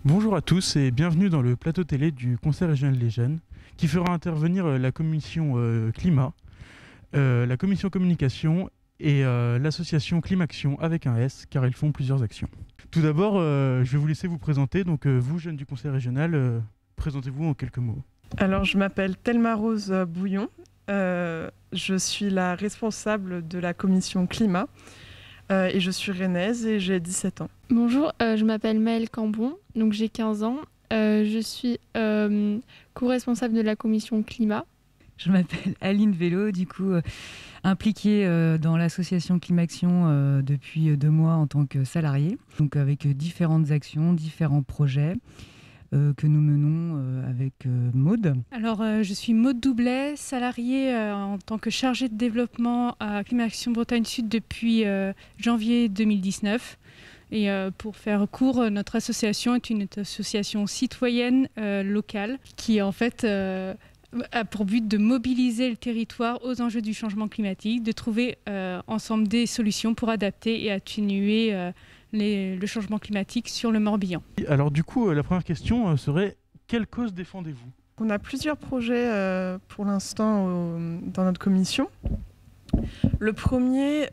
Bonjour à tous et bienvenue dans le plateau télé du Conseil régional des jeunes qui fera intervenir la commission climat, la commission communication et l'association Climaction avec un S car ils font plusieurs actions. Tout d'abord, je vais vous laisser vous présenter. Donc vous, jeunes du Conseil régional, présentez-vous en quelques mots. Alors, je m'appelle Thelma Rose Bouillon. Je suis la responsable de la commission climat et je suis rennaise et j'ai 17 ans. Bonjour, je m'appelle Maëlle Cambon, donc j'ai 15 ans. Je suis co-responsable de la commission climat. Je m'appelle Aline Vélo, du coup impliquée dans l'association Climaction depuis 2 mois en tant que salariée, donc avec différentes actions, différents projets que nous menons avec Maude. Alors, je suis Maude Doublet, salariée en tant que chargée de développement à Climaction Bretagne Sud depuis janvier 2019. Et pour faire court, notre association est une association citoyenne locale qui en fait a pour but de mobiliser le territoire aux enjeux du changement climatique, de trouver ensemble des solutions pour adapter et atténuer le changement climatique sur le Morbihan. Alors du coup, la première question serait quelle cause défendez-vous ? On a plusieurs projets pour l'instant dans notre commission. Le premier,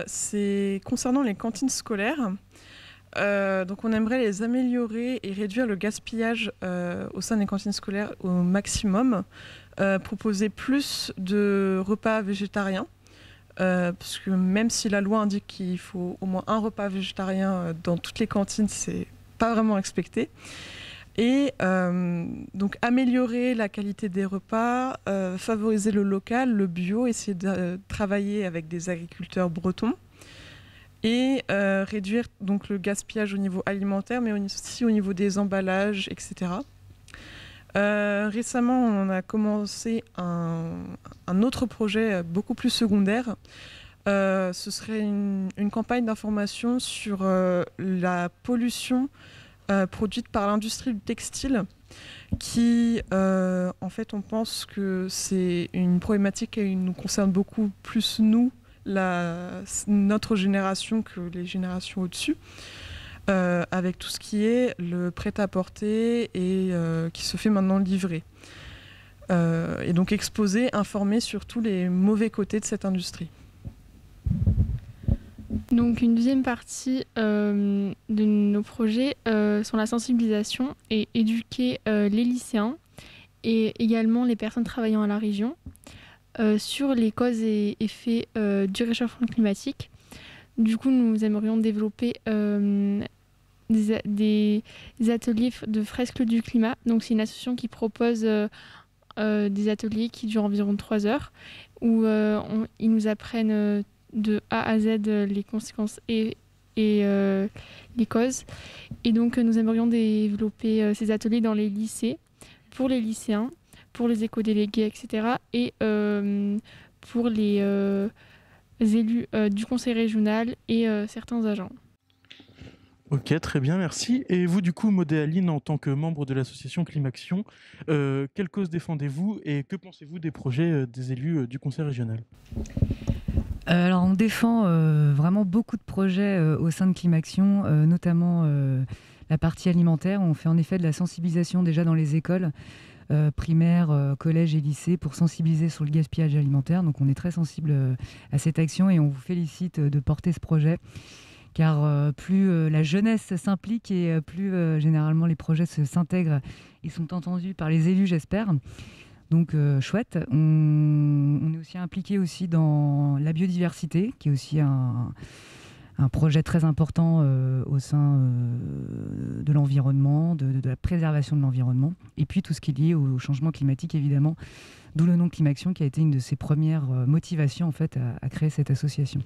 c'est concernant les cantines scolaires. Donc on aimerait les améliorer et réduire le gaspillage au sein des cantines scolaires au maximum. Proposer plus de repas végétariens. Parce que même si la loi indique qu'il faut au moins un repas végétarien dans toutes les cantines, c'est pas vraiment respecté. Et donc améliorer la qualité des repas, favoriser le local, le bio, essayer de travailler avec des agriculteurs bretons et réduire donc le gaspillage au niveau alimentaire, mais aussi au niveau des emballages, etc. Récemment, on a commencé un autre projet beaucoup plus secondaire. Ce serait une campagne d'information sur la pollution produite par l'industrie du textile qui, en fait, on pense que c'est une problématique qui nous concerne beaucoup plus nous, notre génération, que les générations au-dessus. Avec tout ce qui est le prêt-à-porter et qui se fait maintenant livrer. Et donc exposer, informer sur tous les mauvais côtés de cette industrie. Donc une deuxième partie de nos projets sont la sensibilisation et éduquer les lycéens et également les personnes travaillant à la région sur les causes et effets du réchauffement climatique. Du coup, nous aimerions développer des ateliers de fresques du climat. Donc c'est une association qui propose des ateliers qui durent environ 3 heures où ils nous apprennent de A à Z les conséquences et les causes. Et donc nous aimerions développer ces ateliers dans les lycées, pour les lycéens, pour les éco-délégués, etc. et pour les élus du conseil régional et certains agents. Ok, très bien, merci. Et vous, du coup, Maud et Aline, en tant que membre de l'association Climaction, quelle cause défendez-vous et que pensez-vous des projets des élus du conseil régional ? Alors on défend vraiment beaucoup de projets au sein de Climaction, notamment la partie alimentaire. On fait en effet de la sensibilisation déjà dans les écoles primaires, collèges et lycées pour sensibiliser sur le gaspillage alimentaire. Donc on est très sensible à cette action et on vous félicite de porter ce projet. Car plus la jeunesse s'implique et plus généralement les projets s'intègrent et sont entendus par les élus, j'espère. Donc chouette. On est aussi impliqué aussi dans la biodiversité, qui est aussi un projet très important au sein de l'environnement, de la préservation de l'environnement. Et puis tout ce qui est lié au changement climatique, évidemment, d'où le nom Climaction, qui a été une de ses premières motivations en fait, à créer cette association.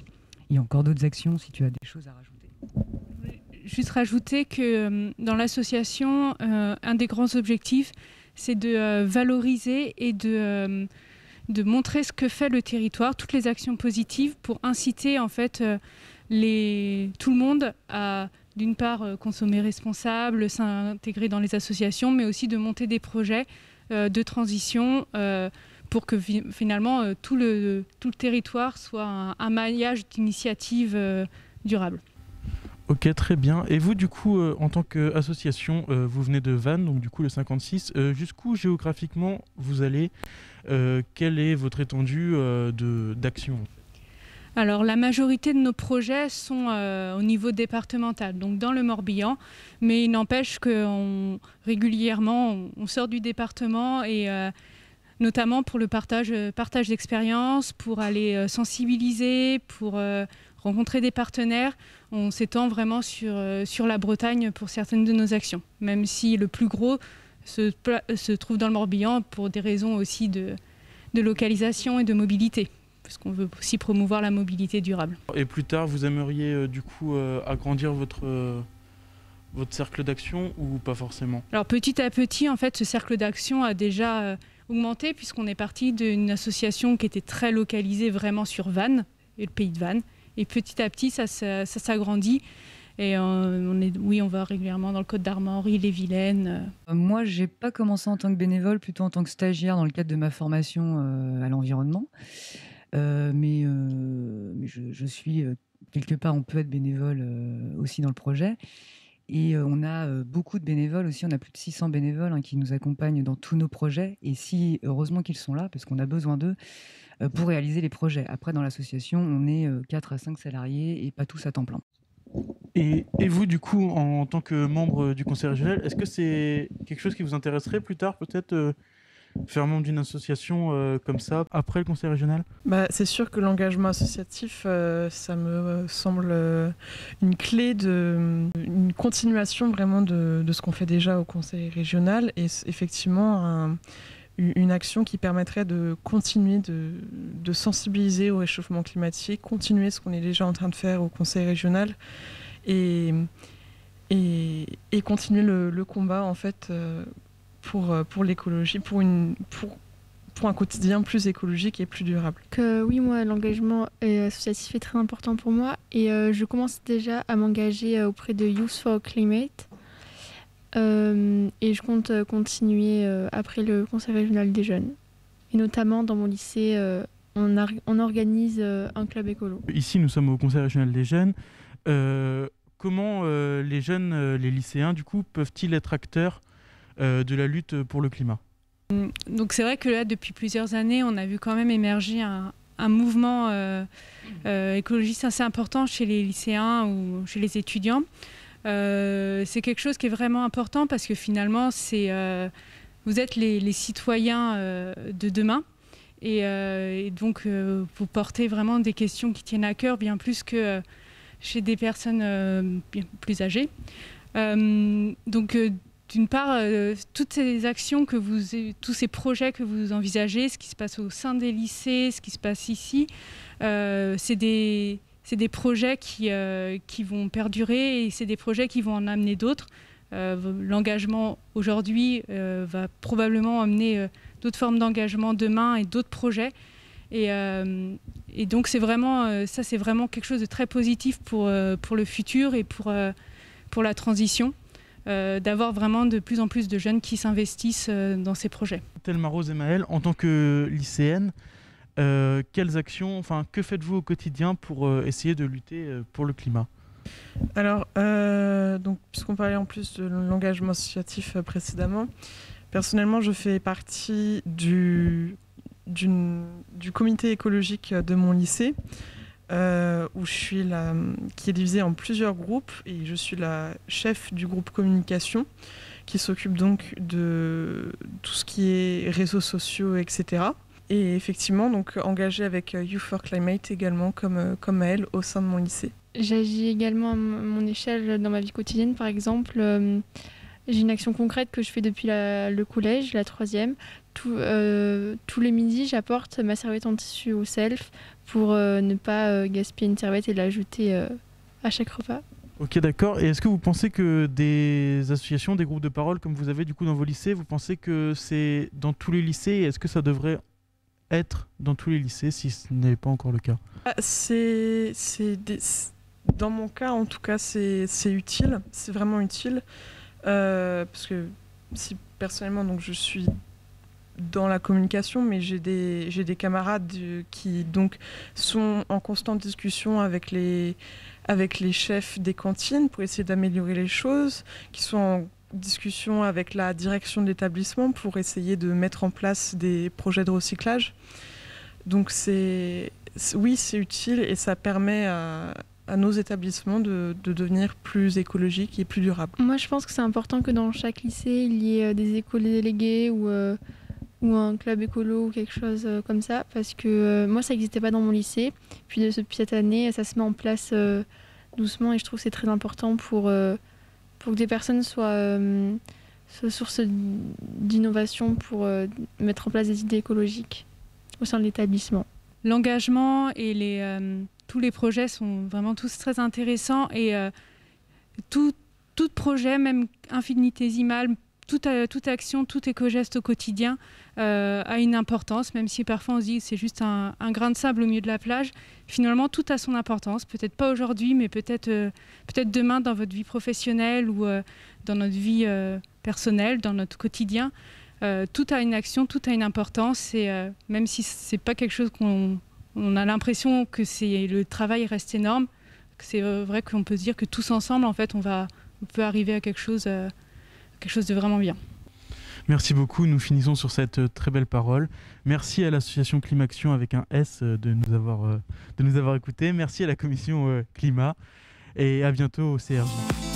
Il y a encore d'autres actions si tu as des choses à rajouter. Juste rajouter que dans l'association, un des grands objectifs, c'est de valoriser et de montrer ce que fait le territoire, toutes les actions positives pour inciter en fait tout le monde à d'une part consommer responsable, s'intégrer dans les associations, mais aussi de monter des projets de transition pour que finalement tout le territoire soit un maillage d'initiatives durables. Ok, très bien. Et vous, du coup, en tant qu'association, vous venez de Vannes, donc du coup le 56. Jusqu'où géographiquement vous allez? Quelle est votre étendue d'action? Alors la majorité de nos projets sont au niveau départemental, donc dans le Morbihan, mais il n'empêche que régulièrement on sort du département et notamment pour le partage d'expériences, pour aller sensibiliser, pour rencontrer des partenaires. On s'étend vraiment sur la Bretagne pour certaines de nos actions, même si le plus gros se trouve dans le Morbihan pour des raisons aussi de localisation et de mobilité, parce qu'on veut aussi promouvoir la mobilité durable. Et plus tard, vous aimeriez du coup agrandir votre cercle d'action ou pas forcément? Alors petit à petit, en fait, ce cercle d'action a déjà augmenté puisqu'on est parti d'une association qui était très localisée vraiment sur Vannes et le pays de Vannes. Et petit à petit, ça s'agrandit. Et on va régulièrement dans le Côte-d'Armor, Ille-et-Vilaine. Moi, j'ai pas commencé en tant que bénévole, plutôt en tant que stagiaire dans le cadre de ma formation à l'environnement. Mais je suis quelque part, on peut être bénévole aussi dans le projet. Et on a beaucoup de bénévoles aussi, on a plus de 600 bénévoles qui nous accompagnent dans tous nos projets. Et heureusement qu'ils sont là, parce qu'on a besoin d'eux pour réaliser les projets. Après, dans l'association, on est 4 à 5 salariés et pas tous à temps plein. Et vous, du coup, en tant que membre du conseil régional, est-ce que c'est quelque chose qui vous intéresserait plus tard, peut-être faire membre d'une association comme ça, après le conseil régional? C'est sûr que l'engagement associatif, ça me semble une clé, une continuation vraiment de ce qu'on fait déjà au conseil régional, et effectivement une action qui permettrait de continuer de sensibiliser au réchauffement climatique, continuer ce qu'on est déjà en train de faire au conseil régional, et continuer le combat en fait pour l'écologie, pour un quotidien plus écologique et plus durable. Oui, moi, l'engagement associatif est très important pour moi, et je commence déjà à m'engager auprès de Youth for Climate. Et je compte continuer après le conseil régional des jeunes. Et notamment dans mon lycée, on organise un club écolo. Ici, nous sommes au conseil régional des jeunes. Comment les jeunes, les lycéens, du coup, peuvent-ils être acteurs de la lutte pour le climat? Donc c'est vrai que là, depuis plusieurs années, on a vu quand même émerger un mouvement écologiste assez important chez les lycéens ou chez les étudiants. C'est quelque chose qui est vraiment important parce que finalement, vous êtes les citoyens de demain, et donc vous portez vraiment des questions qui tiennent à cœur bien plus que chez des personnes bien plus âgées. Donc d'une part, toutes ces actions tous ces projets que vous envisagez, ce qui se passe au sein des lycées, ce qui se passe ici, c'est des projets qui vont perdurer, et c'est des projets qui vont en amener d'autres. L'engagement aujourd'hui va probablement amener d'autres formes d'engagement demain et d'autres projets. Et donc c'est vraiment quelque chose de très positif pour le futur et pour la transition, d'avoir vraiment de plus en plus de jeunes qui s'investissent dans ces projets. Thelma Rose et Maëlle, en tant que lycéenne, quelles actions, que faites-vous au quotidien pour essayer de lutter pour le climat? Alors, donc, puisqu'on parlait en plus de l'engagement associatif précédemment, personnellement, je fais partie du comité écologique de mon lycée, où je suis qui est divisé en plusieurs groupes, et je suis la chef du groupe communication, qui s'occupe donc de tout ce qui est réseaux sociaux, etc. Et effectivement, donc engagée avec Youth for Climate également, comme elle, au sein de mon lycée. J'agis également à mon échelle dans ma vie quotidienne. Par exemple, j'ai une action concrète que je fais depuis le collège, la 3e. Tous les midis, j'apporte ma serviette en tissu au self pour ne pas gaspiller une serviette et la jeter à chaque repas. Ok, d'accord. Et est-ce que vous pensez que des associations, des groupes de parole, comme vous avez du coup dans vos lycées, vous pensez que c'est dans tous les lycées, et est-ce que ça devrait être dans tous les lycées si ce n'est pas encore le cas? Dans mon cas, en tout cas, c'est utile, c'est vraiment utile, parce que si personnellement, donc je suis dans la communication, mais j'ai des camarades qui donc sont en constante discussion avec avec les chefs des cantines pour essayer d'améliorer les choses, qui sont en discussion avec la direction de l'établissement pour essayer de mettre en place des projets de recyclage. Donc oui, c'est utile et ça permet à nos établissements de devenir plus écologiques et plus durables. Moi, je pense que c'est important que dans chaque lycée, il y ait des éco-délégués ou un club écolo ou quelque chose comme ça, parce que moi, ça n'existait pas dans mon lycée. Puis depuis cette année, ça se met en place doucement et je trouve que c'est très important pour que des personnes soient source d'innovation pour mettre en place des idées écologiques au sein de l'établissement. L'engagement et tous les projets sont vraiment tous très intéressants et tout projet, même infinitésimal, toute action, tout éco-geste au quotidien a une importance, même si parfois on se dit que c'est juste un grain de sable au milieu de la plage. Finalement, tout a son importance. Peut-être pas aujourd'hui, mais peut-être demain dans votre vie professionnelle ou dans notre vie personnelle, dans notre quotidien. Tout a une action, tout a une importance. Et même si c'est pas quelque chose qu'on a l'impression que le travail reste énorme, que c'est vrai qu'on peut se dire que tous ensemble, en fait, on peut arriver à quelque chose de vraiment bien. Merci beaucoup, nous finissons sur cette très belle parole. Merci à l'association Climaction avec un S de nous avoir écoutés. Merci à la commission Climat et à bientôt au CRJ.